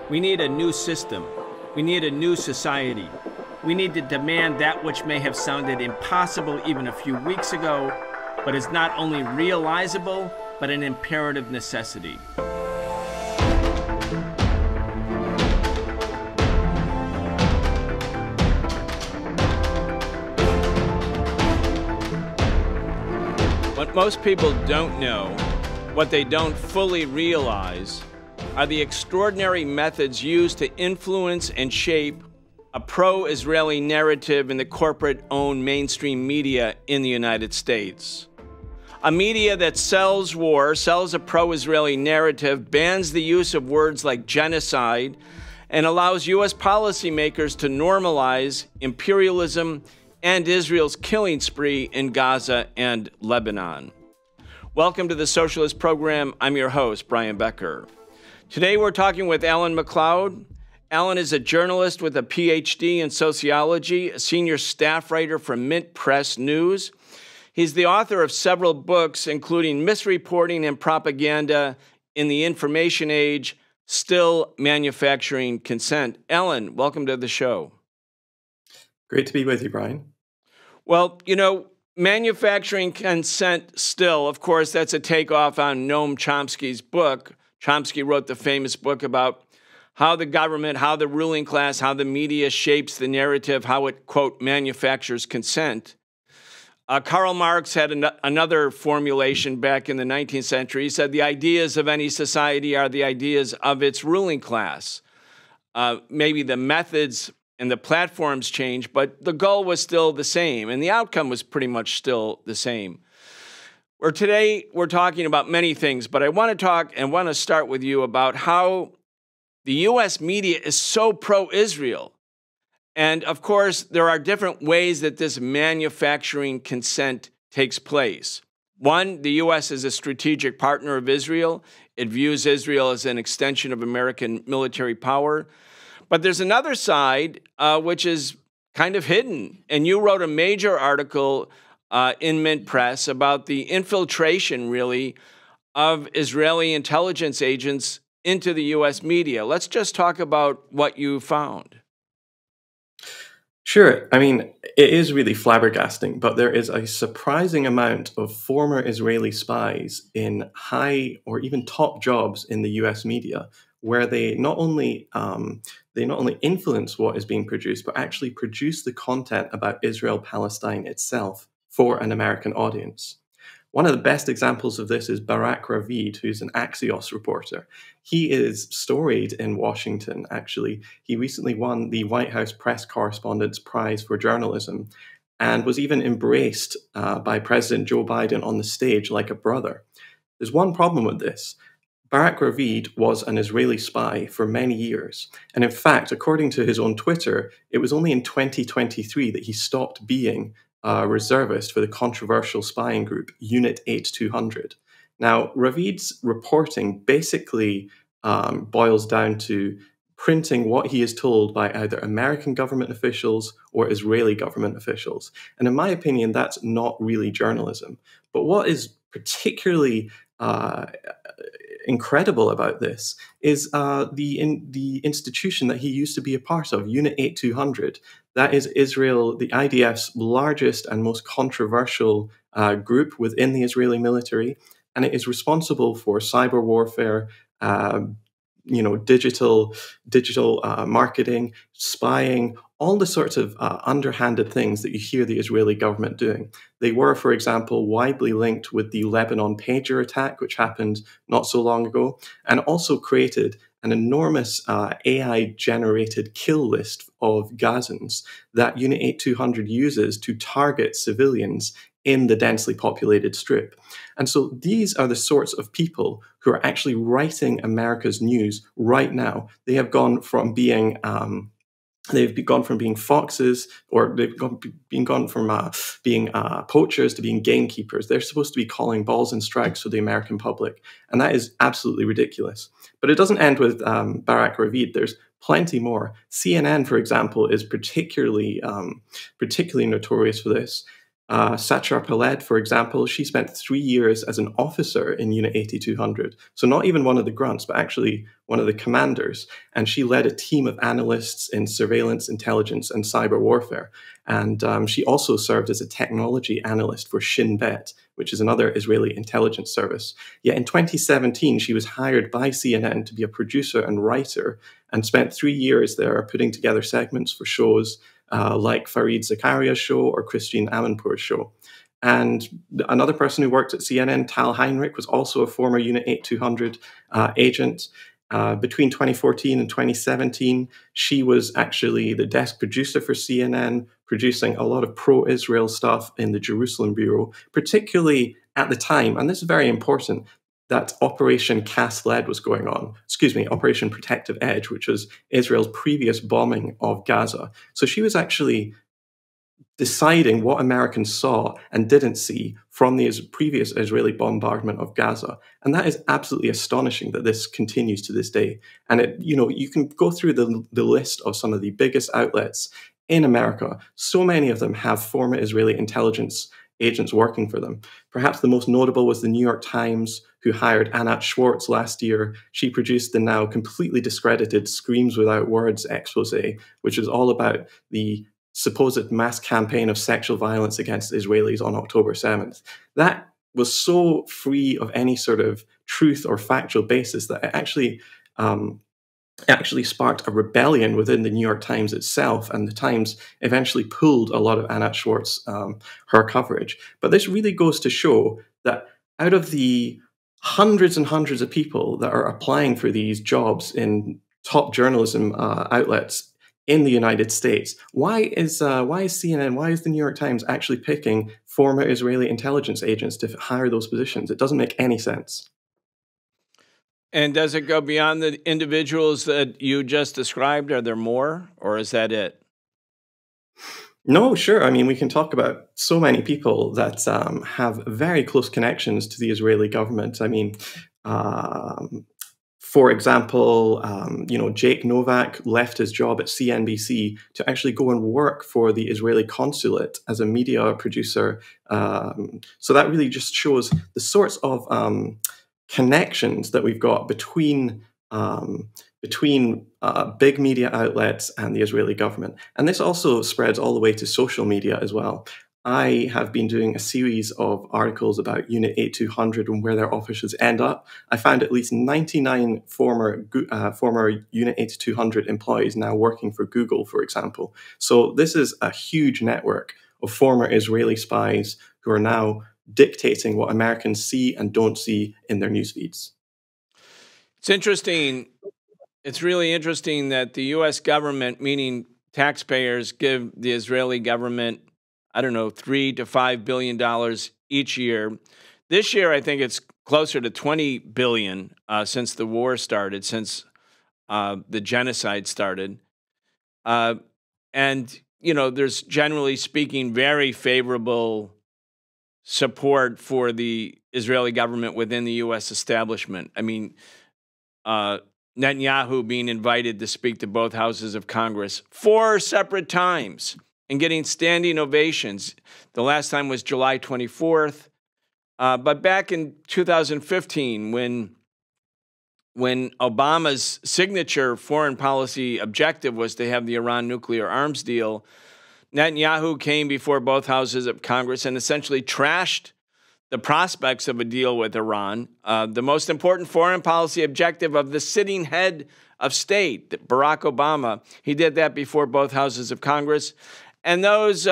We need a new system. We need a new society. We need to demand that which may have sounded impossible even a few weeks ago, but is not only realizable, but an imperative necessity. What most people don't know, what they don't fully realize, are the extraordinary methods used to influence and shape a pro-Israeli narrative in the corporate-owned mainstream media in the United States. A media that sells war, sells a pro-Israeli narrative, bans the use of words like genocide, and allows U.S. policymakers to normalize imperialism and Israel's killing spree in Gaza and Lebanon. Welcome to the Socialist Program. I'm your host, Brian Becker. Today we're talking with Alan MacLeod. Alan is a journalist with a PhD in sociology, a senior staff writer for MintPress News. He's the author of several books, including Misreporting and Propaganda in the Information Age, Still Manufacturing Consent. Alan, welcome to the show. Great to be with you, Brian. Well, manufacturing consent still, of course, that's a takeoff on Noam Chomsky's book. Chomsky wrote the famous book about how the government, how the ruling class, how the media shapes the narrative, how it, quote, manufactures consent. Karl Marx had another formulation back in the 19th century. He said the ideas of any society are the ideas of its ruling class. Maybe the methods and the platforms changed, but the goal was still the same, and the outcome was pretty much still the same. Today we're talking about many things, but I want to start with you about how the U.S. media is so pro-Israel. And of course, there are different ways that this manufacturing consent takes place. One, the U.S. is a strategic partner of Israel. It views Israel as an extension of American military power. But there's another side which is kind of hidden. And you wrote a major article in MintPress about the infiltration, really, of Israeli intelligence agents into the U.S. media. Let's just talk about what you found. Sure. I mean, it is really flabbergasting, but there is a surprising amount of former Israeli spies in high or even top jobs in the U.S. media, where they not only influence what is being produced, but actually produce the content about Israel-Palestine itself for an American audience. One of the best examples of this is Barak Ravid, who's an Axios reporter. He is storied in Washington, actually. He recently won the White House Press Correspondence Prize for Journalism and was even embraced by President Joe Biden on the stage like a brother. There's one problem with this. Barak Ravid was an Israeli spy for many years. And in fact, according to his own Twitter, it was only in 2023 that he stopped being a reservist for the controversial spying group Unit 8200. Now, Ravid's reporting basically boils down to printing what he is told by either American government officials or Israeli government officials. And in my opinion, that's not really journalism. But what is particularly incredible about this is the institution that he used to be a part of, Unit 8200. That is Israel, the IDF's largest and most controversial group within the Israeli military, and it is responsible for cyber warfare, digital marketing, spying, all the sorts of underhanded things that you hear the Israeli government doing. They were, for example, widely linked with the Lebanon pager attack, which happened not so long ago, and also created an enormous AI-generated kill list of Gazans that Unit 8200 uses to target civilians in the densely populated strip. And so these are the sorts of people who are actually writing America's news right now. They have gone from being foxes, or they've gone from being poachers to being gamekeepers. They're supposed to be calling balls and strikes for the American public, and that is absolutely ridiculous. But it doesn't end with Barak Ravid. There's plenty more. CNN, for example, is particularly notorious for this. Sacher Paled, for example, she spent 3 years as an officer in Unit 8200. So not even one of the grunts, but actually one of the commanders. And she led a team of analysts in surveillance, intelligence, and cyber warfare. And she also served as a technology analyst for Shin Bet, which is another Israeli intelligence service. Yet in 2017, she was hired by CNN to be a producer and writer and spent 3 years there putting together segments for shows like Fareed Zakaria's show or Christine Amanpour's show. And another person who worked at CNN, Tal Heinrich, was also a former Unit 8200 agent. Between 2014 and 2017, she was actually the desk producer for CNN, producing a lot of pro-Israel stuff in the Jerusalem Bureau, particularly at the time, and this is very important, that Operation Cast Lead was going on, Operation Protective Edge, which was Israel's previous bombing of Gaza. So she was actually deciding what Americans saw and didn't see from the previous Israeli bombardment of Gaza. And that is absolutely astonishing that this continues to this day. And you can go through the list of some of the biggest outlets in America. So many of them have former Israeli intelligence agents working for them. Perhaps the most notable was the New York Times, who hired Anat Schwartz last year. She produced the now completely discredited Screams Without Words expose, which is all about the supposed mass campaign of sexual violence against Israelis on October 7th. That was so free of any sort of truth or factual basis that it actually sparked a rebellion within the New York Times itself, and the Times eventually pulled a lot of Anat Schwartz, her coverage. But this really goes to show that out of the hundreds and hundreds of people that are applying for these jobs in top journalism outlets in the United States, why is CNN, why is the New York Times actually picking former Israeli intelligence agents to hire those positions? It doesn't make any sense. And does it go beyond the individuals that you just described? Are there more, or is that it? No, sure. I mean, we can talk about so many people that have very close connections to the Israeli government. I mean, for example, Jake Novak left his job at CNBC to actually go and work for the Israeli consulate as a media producer. So that really just shows the sorts of connections that we've got between big media outlets and the Israeli government. And this also spreads all the way to social media as well. I have been doing a series of articles about Unit 8200 and where their offices end up. I found at least 99 former Unit 8200 employees now working for Google, for example. So this is a huge network of former Israeli spies who are now dictating what Americans see and don't see in their news feeds. It's interesting. It's really interesting that the U.S. government, meaning taxpayers, give the Israeli government, I don't know, $3 to $5 billion each year. This year, I think it's closer to $20 billion since the war started, since the genocide started. And, there's generally speaking very favorable support for the Israeli government within the U.S. establishment. I mean, Netanyahu being invited to speak to both houses of Congress 4 separate times and getting standing ovations. The last time was July 24th. But back in 2015, when Obama's signature foreign policy objective was to have the Iran nuclear arms deal, Netanyahu came before both houses of Congress and essentially trashed the prospects of a deal with Iran, the most important foreign policy objective of the sitting head of state, Barack Obama. He did that before both houses of Congress. And those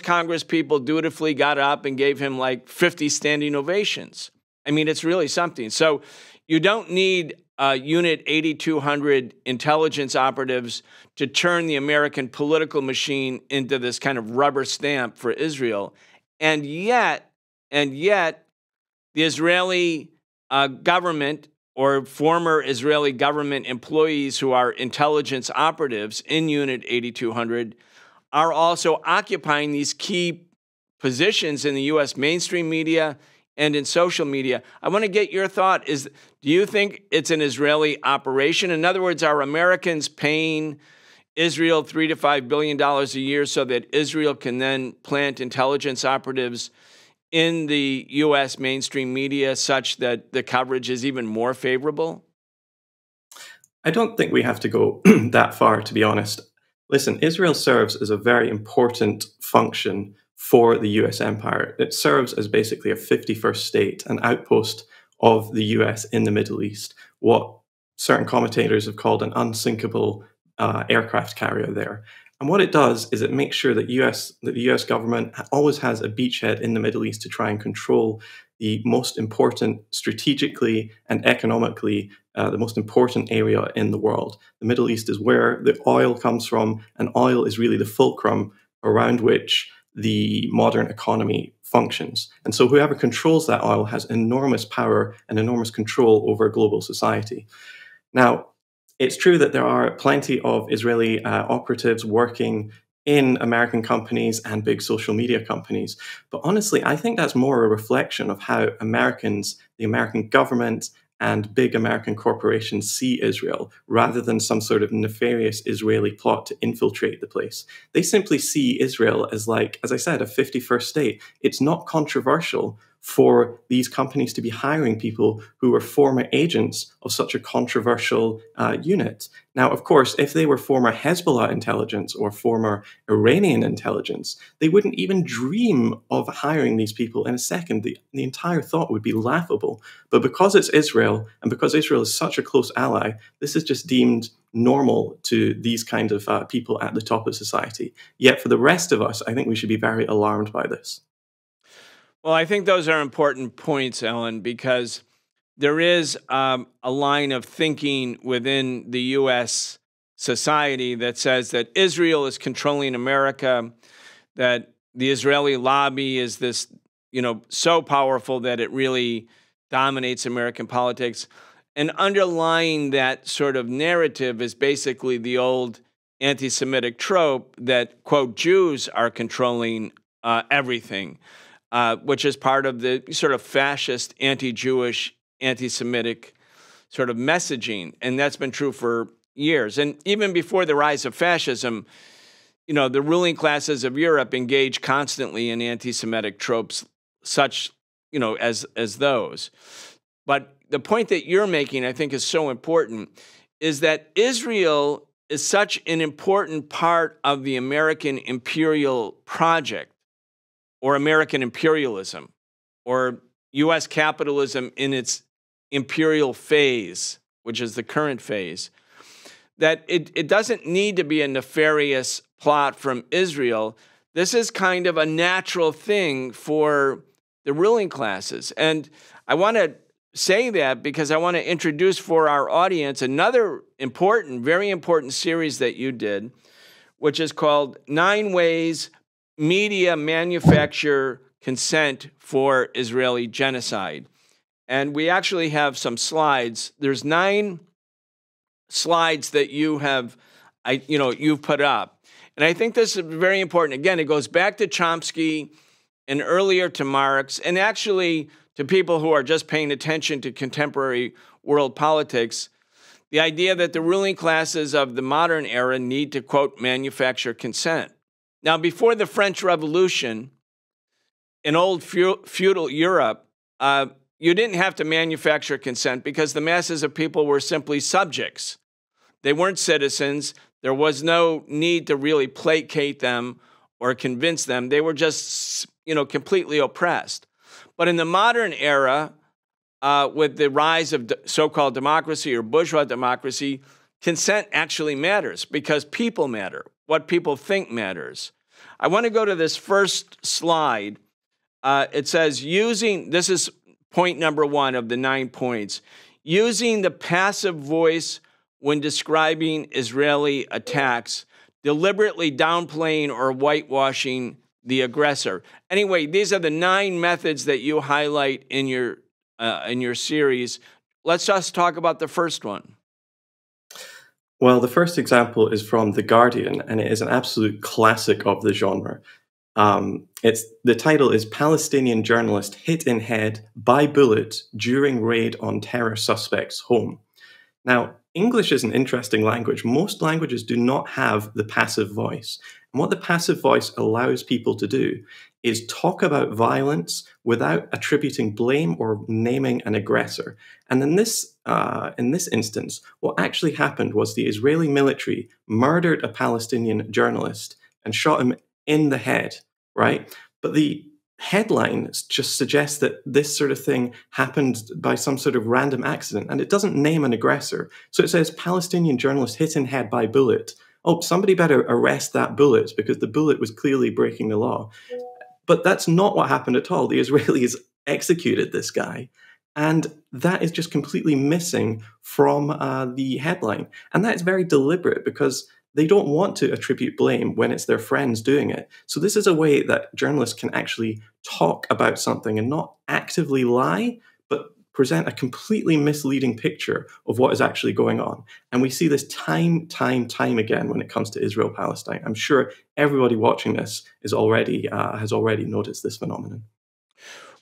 Congress people dutifully got up and gave him like 50 standing ovations. I mean, it's really something. So you don't need Unit 8200 intelligence operatives to turn the American political machine into this kind of rubber stamp for Israel. And yet, the Israeli government or former Israeli government employees who are intelligence operatives in Unit 8200 are also occupying these key positions in the U.S. mainstream media and in social media. I want to get your thought. Do you think it's an Israeli operation? In other words, are Americans paying Israel $3 to $5 billion a year so that Israel can then plant intelligence operatives in the U.S. mainstream media such that the coverage is even more favorable? I don't think we have to go that far, to be honest. Listen, Israel serves as a very important function for the US empire. It serves as basically a 51st state, an outpost of the US in the Middle East, what certain commentators have called an unsinkable aircraft carrier there. And what it does is it makes sure that the US government always has a beachhead in the Middle East to try and control the most important strategically and economically, the most important area in the world. The Middle East is where the oil comes from, and oil is really the fulcrum around which the modern economy functions. And so whoever controls that oil has enormous power and enormous control over global society. Now, it's true that there are plenty of Israeli operatives working in American companies and big social media companies. But honestly, I think that's more a reflection of how Americans, the American government, and big American corporations see Israel, rather than some sort of nefarious Israeli plot to infiltrate the place. They simply see Israel as, like, as I said, a 51st state. It's not controversial for these companies to be hiring people who were former agents of such a controversial unit. Now, of course, if they were former Hezbollah intelligence or former Iranian intelligence, they wouldn't even dream of hiring these people in a second. The entire thought would be laughable. But because it's Israel, and because Israel is such a close ally, this is just deemed normal to these kind of people at the top of society. Yet for the rest of us, I think we should be very alarmed by this. Well, I think those are important points, Alan, because there is a line of thinking within the U.S. society that says that Israel is controlling America, that the Israeli lobby is this, so powerful that it really dominates American politics. And underlying that sort of narrative is basically the old anti-Semitic trope that, quote, Jews are controlling everything. Which is part of the sort of fascist, anti-Jewish, anti-Semitic sort of messaging. And that's been true for years. And even before the rise of fascism, the ruling classes of Europe engaged constantly in anti-Semitic tropes such, as those. But the point that you're making, I think, is so important, is that Israel is such an important part of the American imperial project, or American imperialism, or U.S. capitalism in its imperial phase, which is the current phase, that it doesn't need to be a nefarious plot from Israel. This is kind of a natural thing for the ruling classes. And I want to say that because I want to introduce for our audience another important, very important series that you did, which is called 9 Ways Media Manufacture Consent for Israeli Genocide. And we actually have some slides. There's 9 slides that you have, you've put up. And I think this is very important. Again, it goes back to Chomsky and earlier to Marx, and actually to people who are just paying attention to contemporary world politics, the idea that the ruling classes of the modern era need to, quote, manufacture consent. Now, before the French Revolution, in old feudal Europe, you didn't have to manufacture consent because the masses of people were simply subjects. They weren't citizens. There was no need to really placate them or convince them. They were just, completely oppressed. But in the modern era, with the rise of so-called democracy or bourgeois democracy, consent actually matters because people matter. What people think matters. I want to go to this first slide. It says this is point number 1 of the 9 points, using the passive voice when describing Israeli attacks, deliberately downplaying or whitewashing the aggressor. Anyway, these are the 9 methods that you highlight in your series. Let's just talk about the first one. Well, the first example is from The Guardian, and it is an absolute classic of the genre. The title is Palestinian Journalist Hit in Head by Bullet During Raid on Terror Suspect's Home. Now, English is an interesting language. Most languages do not have the passive voice. And what the passive voice allows people to do is talk about violence without attributing blame or naming an aggressor. And in this instance, what actually happened was the Israeli military murdered a Palestinian journalist and shot him in the head, right? But the headlines just suggest that this sort of thing happened by some sort of random accident, and it doesn't name an aggressor. So it says Palestinian journalist hit in head by bullet. Oh, somebody better arrest that bullet because the bullet was clearly breaking the law. But that's not what happened at all. The Israelis executed this guy, and that is just completely missing from the headline. And that is very deliberate because they don't want to attribute blame when it's their friends doing it. So this is a way that journalists can actually talk about something and not actively lie, but present a completely misleading picture of what is actually going on. And we see this time again when it comes to Israel-Palestine. I'm sure everybody watching this is already has already noticed this phenomenon.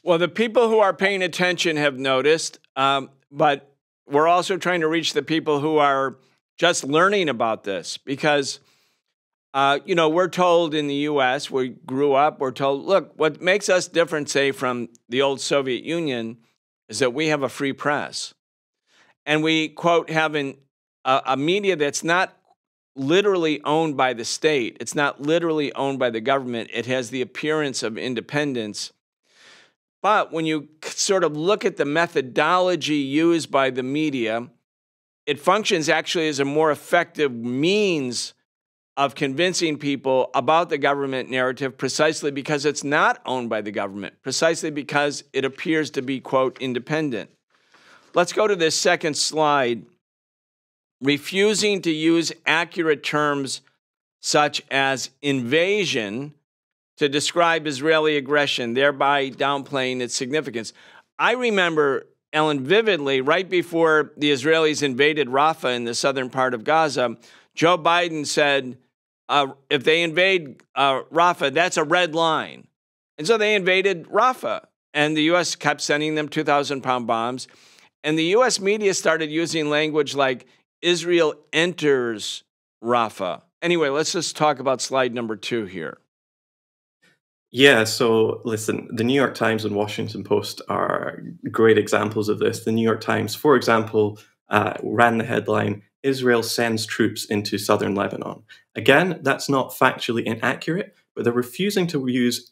Well, the people who are paying attention have noticed, but we're also trying to reach the people who are just learning about this because, we're told in the U.S., we grew up, we're told, look, what makes us different, say, from the old Soviet Union is that we have a free press. And we, quote, have a media that's not literally owned by the state. It's not literally owned by the government. It has the appearance of independence. But when you sort of look at the methodology used by the media, it functions actually as a more effective means of convincing people about the government narrative precisely because it's not owned by the government, precisely because it appears to be, quote, independent. Let's go to this second slide. Refusing to use accurate terms such as invasion to describe Israeli aggression, thereby downplaying its significance. I remember, Ellen, vividly, right before the Israelis invaded Rafah in the southern part of Gaza, Joe Biden said, if they invade Rafah, that's a red line. And so they invaded Rafah, and the U.S. kept sending them 2,000-pound bombs. And the U.S. media started using language like Israel enters Rafah. Anyway, let's just talk about slide number 2 here. Yeah, so listen, the New York Times and Washington Post are great examples of this. The New York Times, for example, ran the headline, Israel sends troops into southern Lebanon. Again, that's not factually inaccurate, but they're refusing to use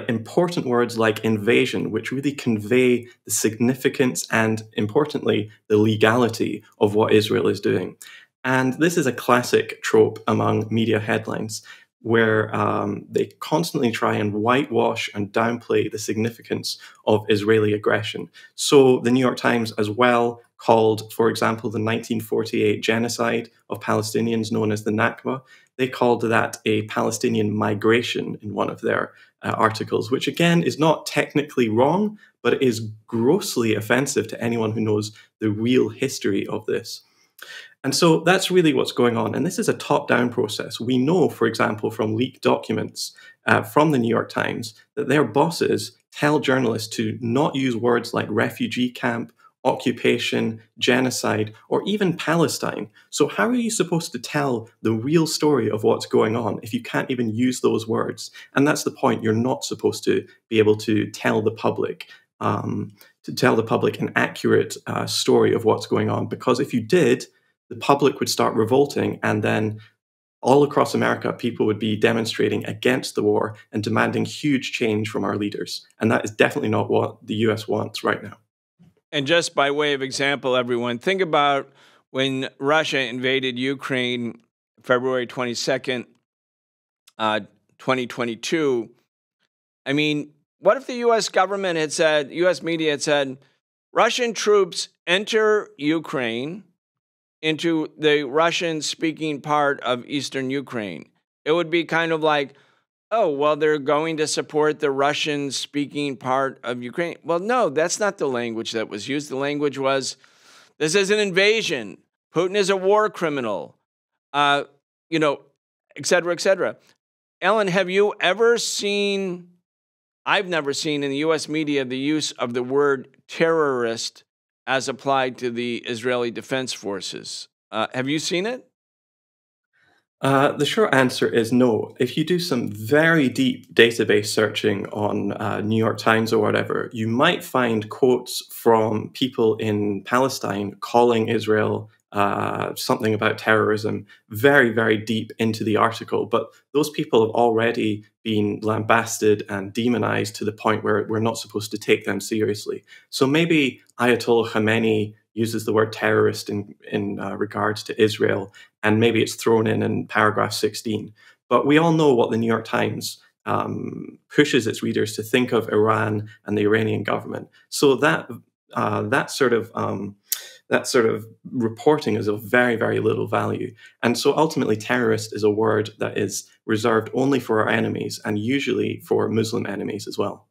important words like invasion, which really convey the significance and, importantly, the legality of what Israel is doing. And this is a classic trope among media headlines, where they constantly try and whitewash and downplay the significance of Israeli aggression. So the New York Times as well called, for example, the 1948 genocide of Palestinians known as the Nakba. They called that a Palestinian migration in one of their articles, which again is not technically wrong, but it is grossly offensive to anyone who knows the real history of this. And so that's really what's going on. And this is a top-down process. We know, for example, from leaked documents from the New York Times, that their bosses tell journalists to not use words like refugee camp, occupation, genocide, or even Palestine. So how are you supposed to tell the real story of what's going on if you can't even use those words? And that's the point. You're not supposed to be able to tell the public an accurate story of what's going on, because if you did, the public would start revolting, and then all across America, people would be demonstrating against the war and demanding huge change from our leaders. And that is definitely not what the US wants right now. And just by way of example, everyone, think about when Russia invaded Ukraine February 22nd, 2022. I mean, what if the U.S. government had said, U.S. media had said, Russian troops enter Ukraine into the Russian-speaking part of eastern Ukraine? It would be kind of like, oh, well, they're going to support the Russian-speaking part of Ukraine. Well, no, that's not the language that was used. The language was, this is an invasion. Putin is a war criminal, et cetera, et cetera. Ellen, have you ever seen, I've never seen in the U.S. media the use of the word terrorist as applied to the Israeli Defense Forces. Have you seen it? The short answer is no. If you do some very deep database searching on New York Times or whatever, you might find quotes from people in Palestine calling Israel something about terrorism very, very deep into the article. But those people have already been lambasted and demonized to the point where we're not supposed to take them seriously. So maybe Ayatollah Khamenei uses the word terrorist in regards to Israel, and maybe it's thrown in paragraph 16. But we all know what the New York Times pushes its readers to think of Iran and the Iranian government. So that sort of reporting is of very, very little value. And so ultimately, terrorist is a word that is reserved only for our enemies, and usually for Muslim enemies as well.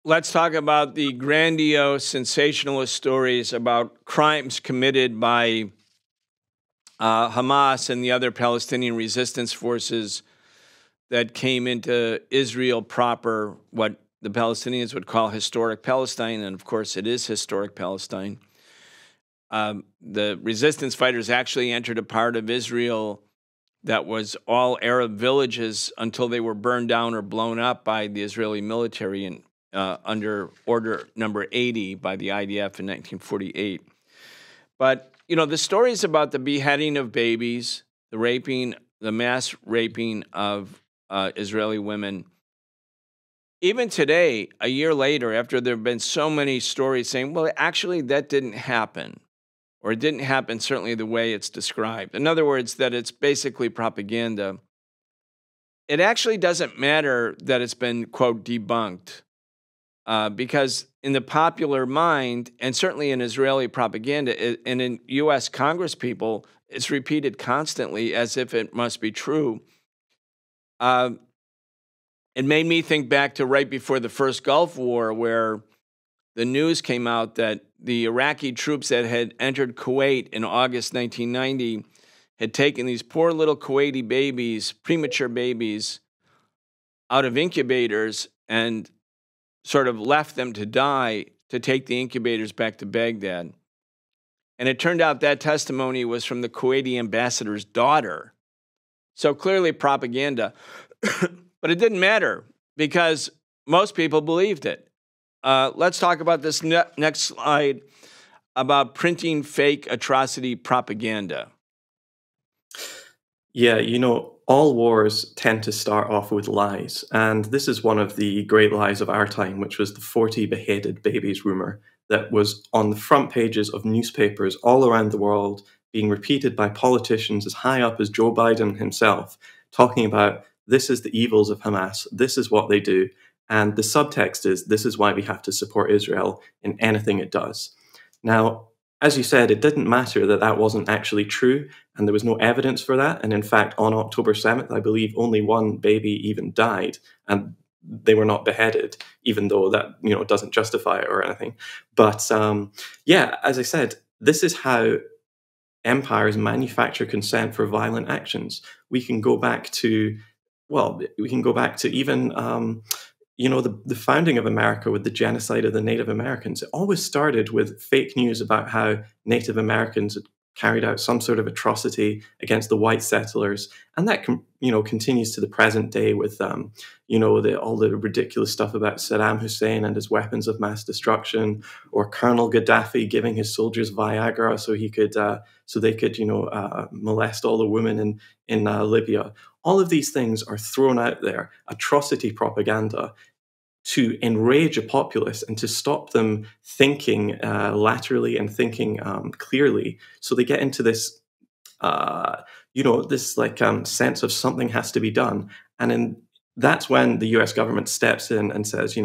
Let's talk about the grandiose, sensationalist stories about crimes committed by Hamas and the other Palestinian resistance forces that came into Israel proper, what the Palestinians would call historic Palestine, and of course it is historic Palestine. The resistance fighters actually entered a part of Israel that was all Arab villages until they were burned down or blown up by the Israeli military and under Order Number 80 by the IDF in 1948. But, the stories about the beheading of babies, the mass raping of Israeli women, even today, a year later, after there have been so many stories saying, well, actually, that didn't happen, or it didn't happen certainly the way it's described. In other words, that it's basically propaganda. It actually doesn't matter that it's been, quote, debunked. Because in the popular mind, and certainly in Israeli propaganda and in U.S. Congress people, it's repeated constantly as if it must be true. It made me think back to right before the first Gulf War, where the news came out that the Iraqi troops that had entered Kuwait in August 1990 had taken these poor little Kuwaiti babies, premature babies, out of incubators and sort of left them to die to take the incubators back to Baghdad. And it turned out that testimony was from the Kuwaiti ambassador's daughter. So clearly propaganda. But it didn't matter because most people believed it. Let's talk about this next slide about printing fake atrocity propaganda. Yeah, all wars tend to start off with lies. And this is one of the great lies of our time, which was the 40 beheaded babies rumor that was on the front pages of newspapers all around the world, being repeated by politicians as high up as Joe Biden himself, talking about this is the evils of Hamas, this is what they do. And the subtext is this is why we have to support Israel in anything it does. Now, as you said, it didn't matter that that wasn't actually true, and there was no evidence for that. And in fact, on October 7th, I believe only one baby even died, and they were not beheaded, even though that doesn't justify it or anything. But yeah, as I said, this is how empires manufacture consent for violent actions. We can go back to even the founding of America with the genocide of the Native Americans. It always started with fake news about how Native Americans had carried out some sort of atrocity against the white settlers, and that continues to the present day with all the ridiculous stuff about Saddam Hussein and his weapons of mass destruction, or Colonel Gaddafi giving his soldiers Viagra so they could molest all the women in Libya. All of these things are thrown out there, atrocity propaganda, to enrage a populace and to stop them thinking laterally and thinking clearly. So they get into this, sense of something has to be done. And that's when the US government steps in and says,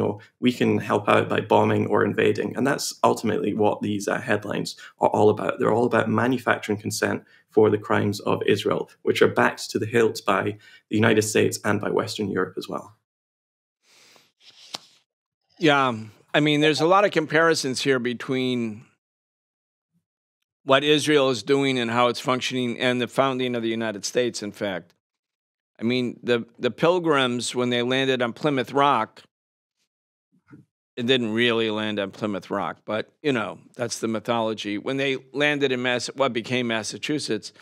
we can help out by bombing or invading. And that's ultimately what these headlines are all about. They're all about manufacturing consent for the crimes of Israel, which are backed to the hilt by the United States and by Western Europe as well. Yeah, I mean, there's a lot of comparisons here between what Israel is doing and how it's functioning and the founding of the United States, in fact. I mean, the Pilgrims, when they landed on Plymouth Rock, it didn't really land on Plymouth Rock, but you know, that's the mythology. When they landed in what became Massachusetts,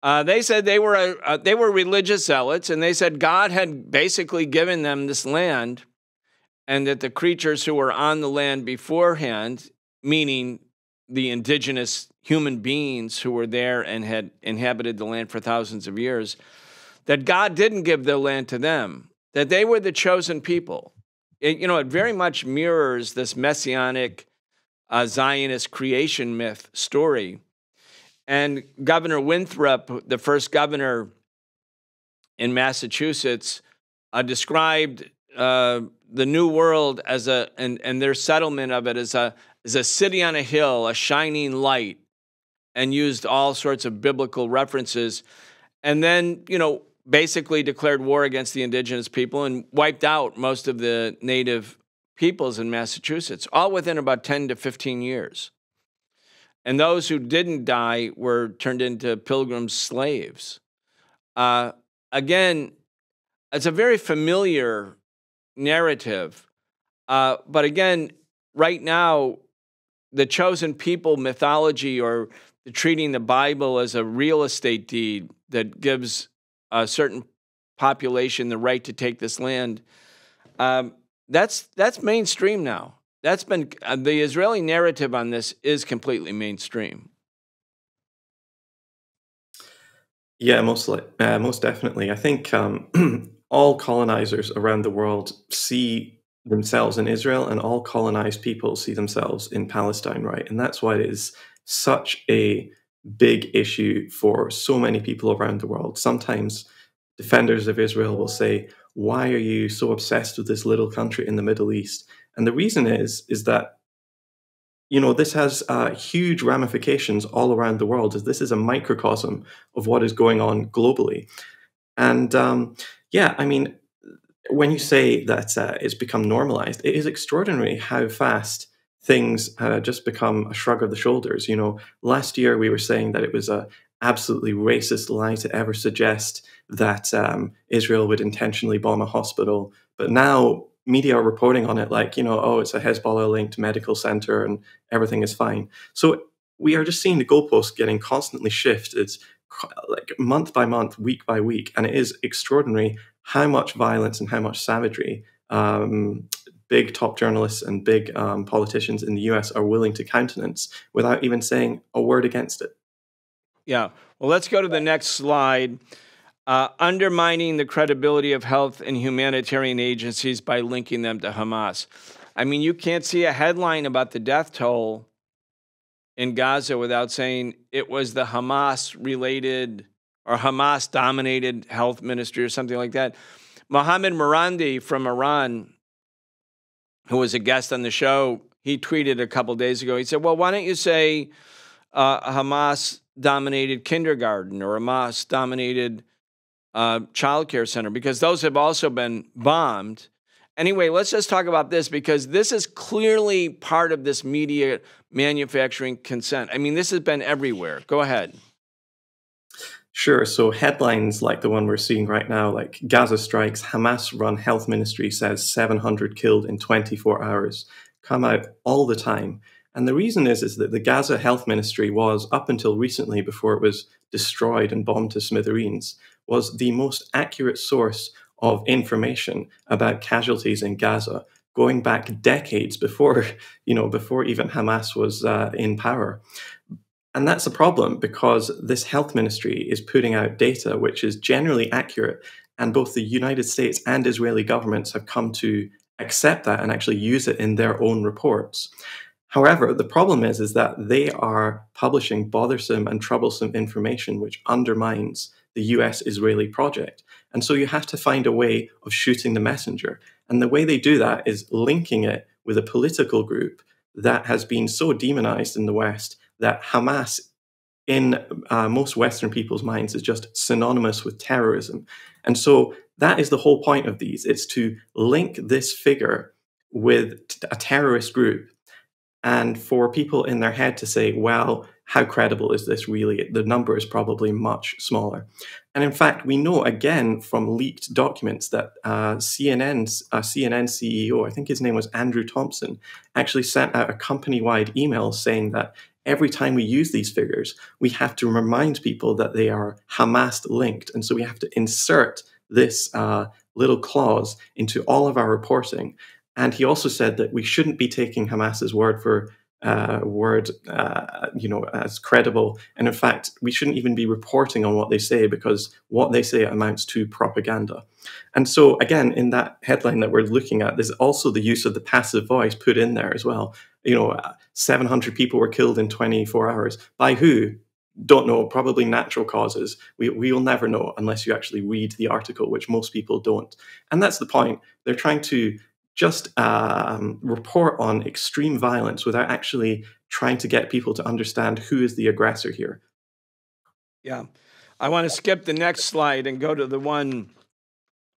they said they were religious zealots, and they said God had basically given them this land, and that the creatures who were on the land beforehand, meaning the indigenous human beings who were there and had inhabited the land for thousands of years, that God didn't give the land to them, that they were the chosen people. It very much mirrors this messianic Zionist creation myth story. And Governor Winthrop, the first governor in Massachusetts, described the New World as and their settlement of it as a city on a hill, a shining light, and used all sorts of biblical references. And then, basically declared war against the indigenous people and wiped out most of the native peoples in Massachusetts, all within about 10 to 15 years. And those who didn't die were turned into Pilgrims slaves. Again, it's a very familiar narrative. But again, right now, the chosen people mythology, or the treating the Bible as a real estate deed that gives a certain population the right to take this land, that's mainstream now. That's been the Israeli narrative on this is completely mainstream. Yeah, most definitely. I think all colonizers around the world see themselves in Israel, and all colonized people see themselves in Palestine, right? And that's why it is such a big issue for so many people around the world. Sometimes defenders of Israel will say, "Why are you so obsessed with this little country in the Middle East?" And the reason is that this has huge ramifications all around the world, as this is a microcosm of what is going on globally. And when you say that it's become normalized, it is extraordinary how fast things just become a shrug of the shoulders. Last year we were saying that it was a absolutely racist lie to ever suggest that Israel would intentionally bomb a hospital. But now media are reporting on it like, it's a Hezbollah-linked medical center and everything is fine. So we are just seeing the goalposts getting constantly shifted, like month by month, week by week. And it is extraordinary how much violence and how much savagery big top journalists and big politicians in the US are willing to countenance without even saying a word against it. Yeah. Well, let's go to the next slide. Undermining the credibility of health and humanitarian agencies by linking them to Hamas. I mean, you can't see a headline about the death toll in Gaza without saying it was the Hamas-related or Hamas-dominated health ministry or something like that. Mohammed Morandi from Iran, who was a guest on the show, he tweeted a couple days ago. He said, well, why don't you say a Hamas-dominated kindergarten or a Hamas-dominated child care center, because those have also been bombed. Anyway, let's just talk about this, because this is clearly part of this media manufacturing consent. I mean, this has been everywhere. Go ahead. Sure. So headlines like the one we're seeing right now, like Gaza strikes, Hamas-run health ministry says 700 killed in 24 hours, come out all the time. And the reason is that the Gaza health ministry was, up until recently, before it was destroyed and bombed to smithereens, was the most accurate source of information about casualties in Gaza, going back decades before even Hamas was in power. And that's a problem, because this health ministry is putting out data which is generally accurate, and both the United States and Israeli governments have come to accept that and actually use it in their own reports. However, the problem is that they are publishing bothersome and troublesome information which undermines the US-Israeli project. And so you have to find a way of shooting the messenger. And the way they do that is linking it with a political group that has been so demonized in the West that Hamas, in most Western people's minds, is just synonymous with terrorism. And so that is the whole point of these. It's to link this figure with a terrorist group, and for people in their head to say, well, how credible is this really? The number is probably much smaller. And in fact, we know again from leaked documents that CNN CEO, I think his name was Andrew Thompson, actually sent out a company-wide email saying that every time we use these figures, we have to remind people that they are Hamas linked. And so we have to insert this little clause into all of our reporting. And he also said that we shouldn't be taking Hamas's word for as credible. And in fact, we shouldn't even be reporting on what they say, because what they say amounts to propaganda. And so again, in that headline that we're looking at, there's also the use of the passive voice put in there as well. 700 people were killed in 24 hours. By who? Don't know, probably natural causes. We will never know unless you actually read the article, which most people don't. And that's the point. They're trying to just report on extreme violence without actually trying to get people to understand who is the aggressor here. Yeah. I want to skip the next slide and go to the one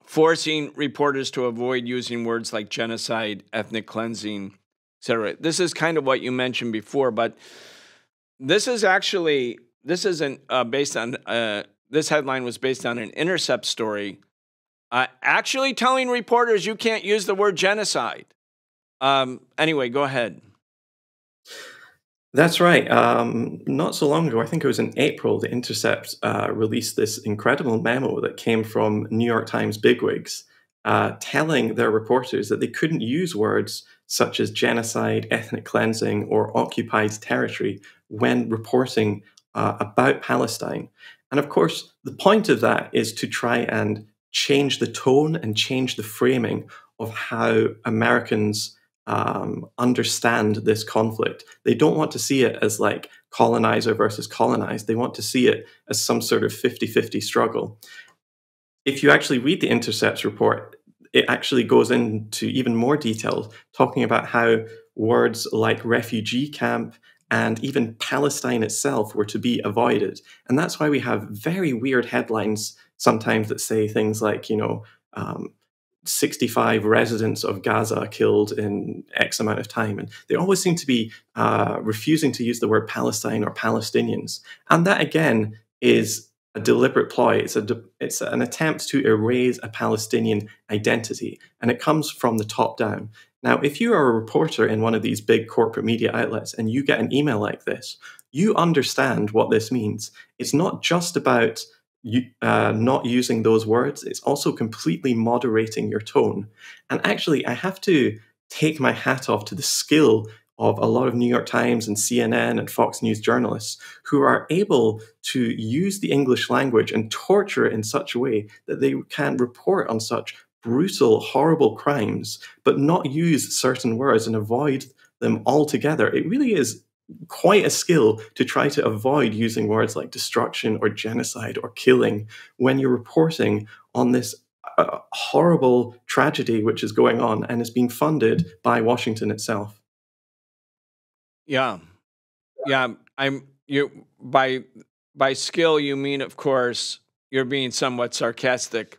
forcing reporters to avoid using words like genocide, ethnic cleansing, etc. This is kind of what you mentioned before, but this headline was based on an Intercept story actually telling reporters you can't use the word genocide. Anyway, go ahead. That's right. Not so long ago, I think it was in April, The Intercept released this incredible memo that came from New York Times bigwigs telling their reporters that they couldn't use words such as genocide, ethnic cleansing, or occupied territory when reporting about Palestine. And of course, the point of that is to try and change the tone and change the framing of how Americans understand this conflict. They don't want to see it as like colonizer versus colonized. They want to see it as some sort of 50-50 struggle. If you actually read the Intercept's report, it actually goes into even more detail, talking about how words like refugee camp and even Palestine itself were to be avoided. And that's why we have very weird headlines sometimes that say things like, 65 residents of Gaza killed in X amount of time. And they always seem to be refusing to use the word Palestine or Palestinians. And that, again, is a deliberate ploy. It's an attempt to erase a Palestinian identity. And it comes from the top down. Now, if you are a reporter in one of these big corporate media outlets and you get an email like this, you understand what this means. It's not just about not using those words. It's also completely moderating your tone. And actually, I have to take my hat off to the skill of a lot of New York Times and CNN and Fox News journalists who are able to use the English language and torture it in such a way that they can report on such brutal, horrible crimes, but not use certain words and avoid them altogether. It really is quite a skill to try to avoid using words like destruction or genocide or killing when you're reporting on this horrible tragedy which is going on and is being funded by Washington itself. Yeah. By skill, you mean, of course, you're being somewhat sarcastic.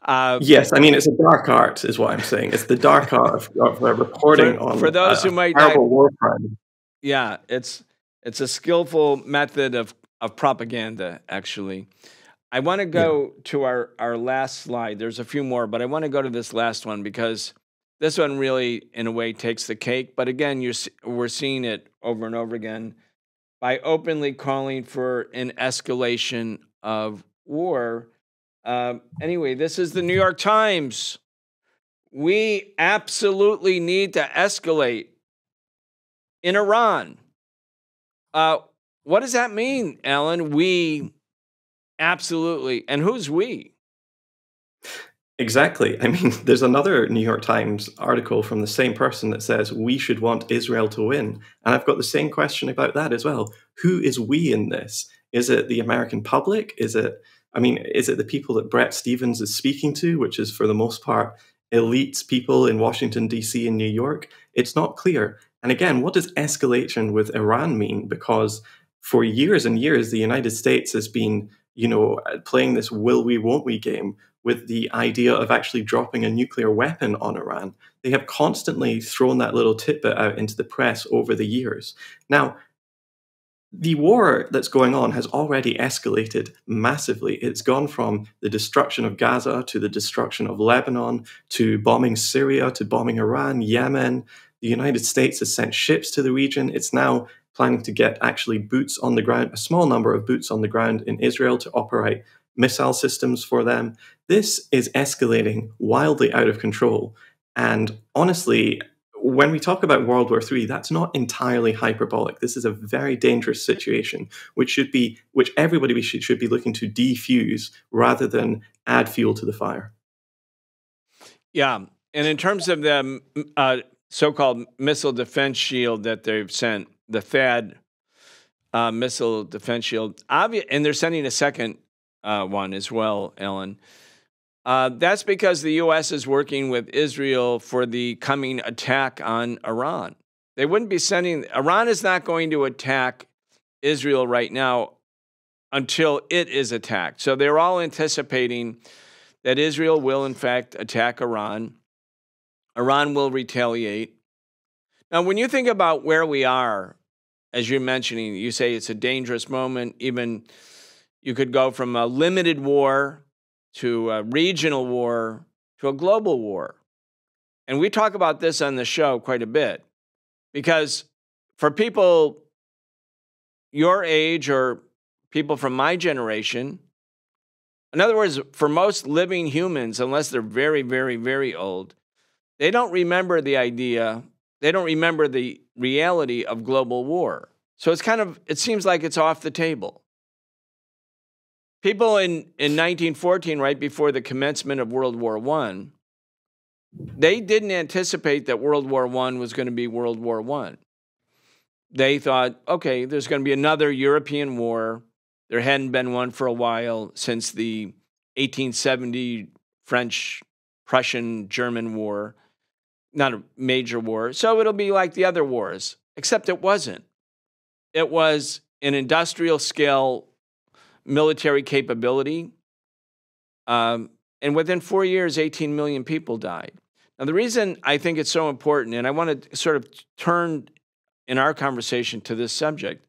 Yes, I mean, it's a dark art, is what I'm saying. It's the dark art of reporting for those who might terrible war crime. Yeah, it's a skillful method of propaganda, actually. I want to go to our last slide. There's a few more, but I want to go to this last one because this one really, in a way, takes the cake. But again, we're seeing it over and over again. By openly calling for an escalation of war. Anyway, this is the New York Times. We absolutely need to escalate in Iran. What does that mean, Alan? We absolutely. And who's we? Exactly. I mean, there's another New York Times article from the same person that says we should want Israel to win. And I've got the same question about that as well. Who is we in this? Is it the American public? Is it the people that Brett Stevens is speaking to, which is for the most part elite people in Washington, D.C. and New York? It's not clear. And again, what does escalation with Iran mean? Because for years and years, the United States has been, playing this will we, won't we game with the idea of actually dropping a nuclear weapon on Iran. They have constantly thrown that little tidbit out into the press over the years. Now, the war that's going on has already escalated massively. It's gone from the destruction of Gaza to the destruction of Lebanon to bombing Syria to bombing Iran, Yemen. The United States has sent ships to the region. It's now planning to get actually boots on the ground, a small number of boots on the ground in Israel to operate missile systems for them. This is escalating wildly out of control. And honestly, when we talk about World War III, that's not entirely hyperbolic. This is a very dangerous situation, which everybody should be looking to defuse rather than add fuel to the fire. Yeah, and in terms of the so-called missile defense shield that they've sent, the THAAD missile defense shield, and they're sending a second one as well, Alan. That's because the U.S. is working with Israel for the coming attack on Iran. They wouldn't be sending... Iran is not going to attack Israel right now until it is attacked. So they're all anticipating that Israel will, in fact, attack Iran. Iran will retaliate. Now, when you think about where we are, as you're mentioning, you say it's a dangerous moment. Even you could go from a limited war to a regional war, to a global war. And we talk about this on the show quite a bit because for people your age or people from my generation, in other words, for most living humans, unless they're very, very, very old, they don't remember the idea, they don't remember the reality of global war. So it seems like it's off the table. People in 1914, right before the commencement of World War I, they didn't anticipate that World War I was going to be World War I. They thought, okay, there's going to be another European war. There hadn't been one for a while since the 1870 French, Prussian, German war, not a major war. So it'll be like the other wars, except it wasn't. It was an industrial scale military capability. And within 4 years, 18 million people died. Now, the reason I think it's so important, and I want to sort of turn in our conversation to this subject,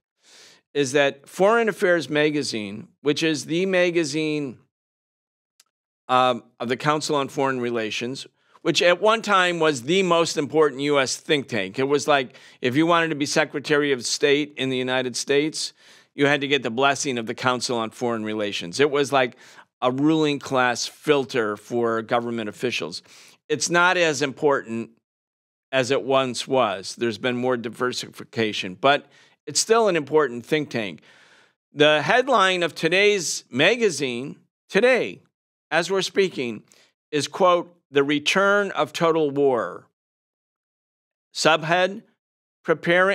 is that Foreign Affairs Magazine, which is the magazine of the Council on Foreign Relations, which at one time was the most important U.S. think tank. It was like if you wanted to be Secretary of State in the United States, you had to get the blessing of the Council on Foreign Relations. It was like a ruling class filter for government officials. It's not as important as it once was. There's been more diversification, but it's still an important think tank. The headline of today's magazine, today, as we're speaking, is, quote, "The Return of Total War." Subhead,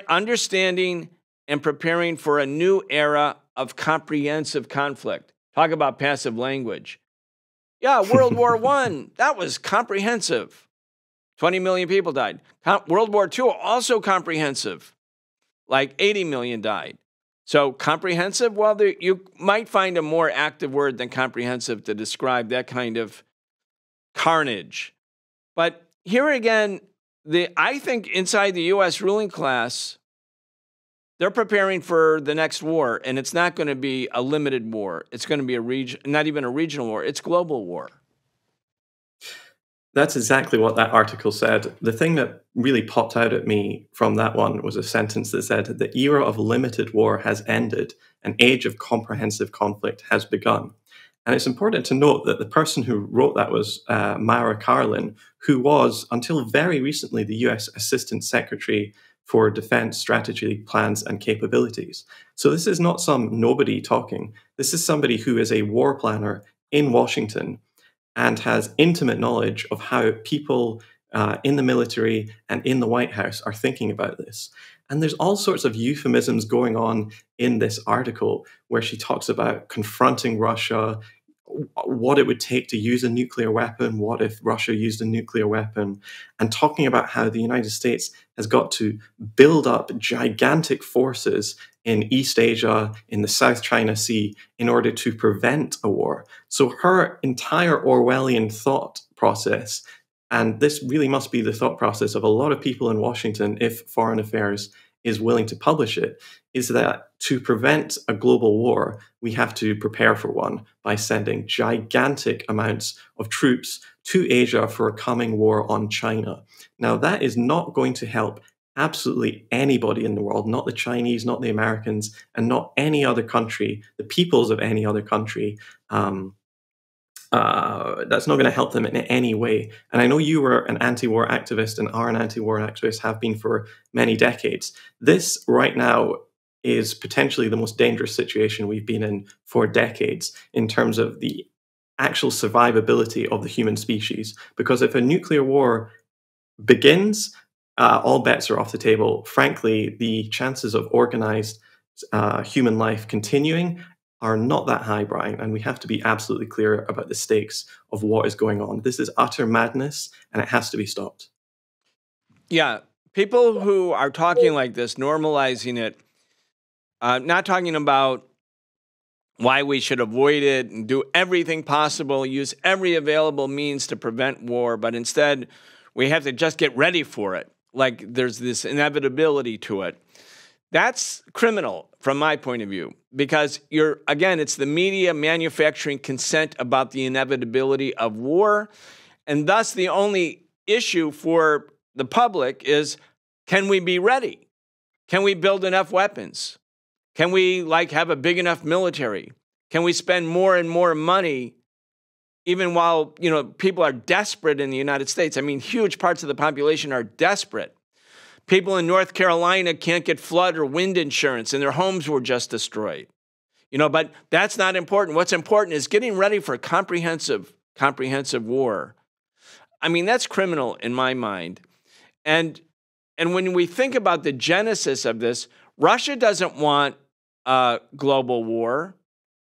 understanding and preparing for a new era of comprehensive conflict. Talk about passive language. Yeah, World War I, that was comprehensive. 20 million people died. World War II, also comprehensive. Like 80 million died. So comprehensive, well, you might find a more active word than comprehensive to describe that kind of carnage. But here again, I think inside the U.S. ruling class, they're preparing for the next war, and it's not going to be a limited war. It's going to be not even a regional war. It's global war. That's exactly what that article said. The thing that really popped out at me from that one was a sentence that said, "The era of limited war has ended. An age of comprehensive conflict has begun." And it's important to note that the person who wrote that was Mara Karlin, who was, until very recently, the US Assistant Secretary for Defense Strategy, Plans and Capabilities. So this is not some nobody talking. This is somebody who is a war planner in Washington and has intimate knowledge of how people in the military and in the White House are thinking about this. And there's all sorts of euphemisms going on in this article where she talks about confronting Russia, what it would take to use a nuclear weapon, what if Russia used a nuclear weapon, and talking about how the United States has got to build up gigantic forces in East Asia, in the South China Sea, in order to prevent a war. So her entire Orwellian thought process, and this really must be the thought process of a lot of people in Washington if foreign affairs is willing to publish it, is that to prevent a global war, we have to prepare for one by sending gigantic amounts of troops to Asia for a coming war on China. Now, that is not going to help absolutely anybody in the world, not the Chinese, not the Americans, and not any other country, the peoples of any other country. That's not going to help them in any way. And I know you were an anti-war activist and are an anti-war activist, have been for many decades. This right now is potentially the most dangerous situation we've been in for decades in terms of the actual survivability of the human species. Because if a nuclear war begins, all bets are off the table. Frankly, the chances of organized human life continuing are not that high, Brian, and we have to be absolutely clear about the stakes of what is going on. This is utter madness, and it has to be stopped. Yeah, people who are talking like this, normalizing it, not talking about why we should avoid it and do everything possible, use every available means to prevent war, but instead we have to just get ready for it. Like there's this inevitability to it. That's criminal from my point of view, because it's the media manufacturing consent about the inevitability of war. And thus the only issue for the public is, can we be ready? Can we build enough weapons? Can we have a big enough military? Can we spend more and more money even while, people are desperate in the United States? I mean, huge parts of the population are desperate. People in North Carolina can't get flood or wind insurance, and their homes were just destroyed. But that's not important. What's important is getting ready for a comprehensive war. I mean, that's criminal in my mind. And when we think about the genesis of this, Russia doesn't want a global war.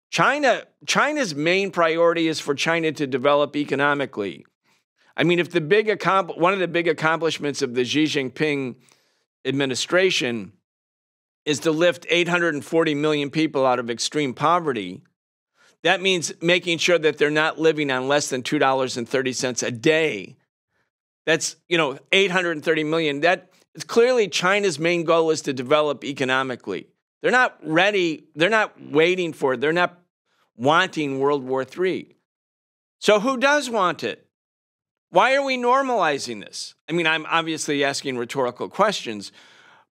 China's main priority is for China to develop economically. I mean, if one of the big accomplishments of the Xi Jinping administration is to lift 840 million people out of extreme poverty, that means making sure that they're not living on less than $2.30 a day. That's, 830 million. That is clearly China's main goal is to develop economically. They're not ready. They're not waiting for it. They're not wanting World War III. So who does want it? Why are we normalizing this? I mean, I'm obviously asking rhetorical questions,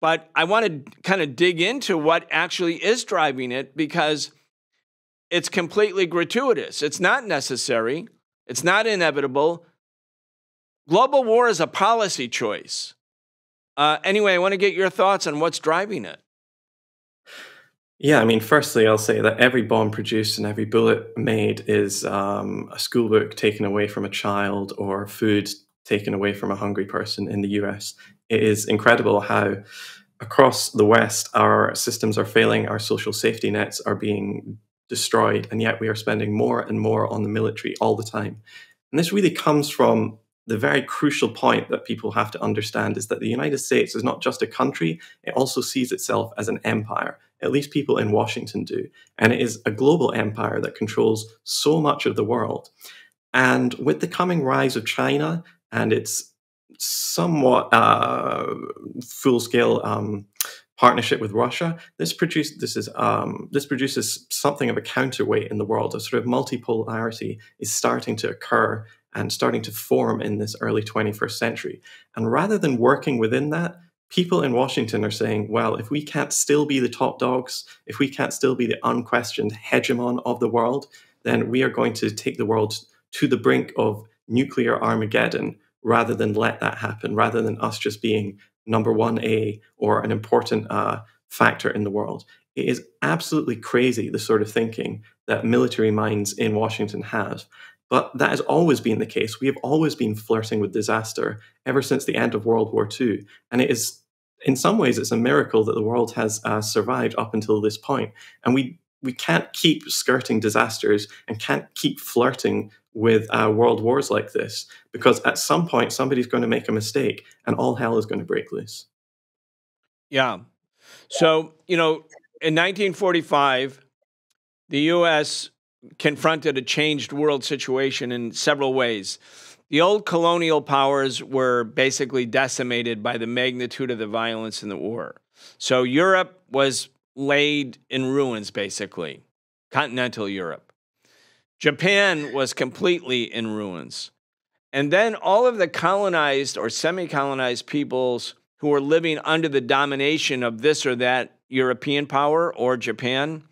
but I want to kind of dig into what actually is driving it, because it's completely gratuitous. It's not necessary. It's not inevitable. Global war is a policy choice. Anyway, I want to get your thoughts on what's driving it. Yeah, I mean, firstly, I'll say that every bomb produced and every bullet made is a schoolbook taken away from a child or food taken away from a hungry person in the US. It is incredible how across the West, our systems are failing, our social safety nets are being destroyed, and yet we are spending more and more on the military all the time. And this really comes from the very crucial point that people have to understand, is that the United States is not just a country, it also sees itself as an empire. At least people in Washington do. And it is a global empire that controls so much of the world. And with the coming rise of China and its somewhat full-scale partnership with Russia, this produces something of a counterweight in the world. A sort of multipolarity is starting to occur and starting to form in this early 21st century. And rather than working within that, people in Washington are saying, well, if we can't still be the top dogs, if we can't still be the unquestioned hegemon of the world, then we are going to take the world to the brink of nuclear Armageddon rather than let that happen, rather than us just being number 1A or an important factor in the world. It is absolutely crazy, the sort of thinking that military minds in Washington have. But that has always been the case. We have always been flirting with disaster ever since the end of World War II. And it is, in some ways, it's a miracle that the world has survived up until this point. And we can't keep skirting disasters and can't keep flirting with world wars like this, because at some point somebody's going to make a mistake and all hell is going to break loose. Yeah. So, in 1945, the U.S. confronted a changed world situation in several ways. The old colonial powers were basically decimated by the magnitude of the violence in the war. So Europe was laid in ruins, basically, continental Europe. Japan was completely in ruins. And then all of the colonized or semi-colonized peoples who were living under the domination of this or that European power or Japan,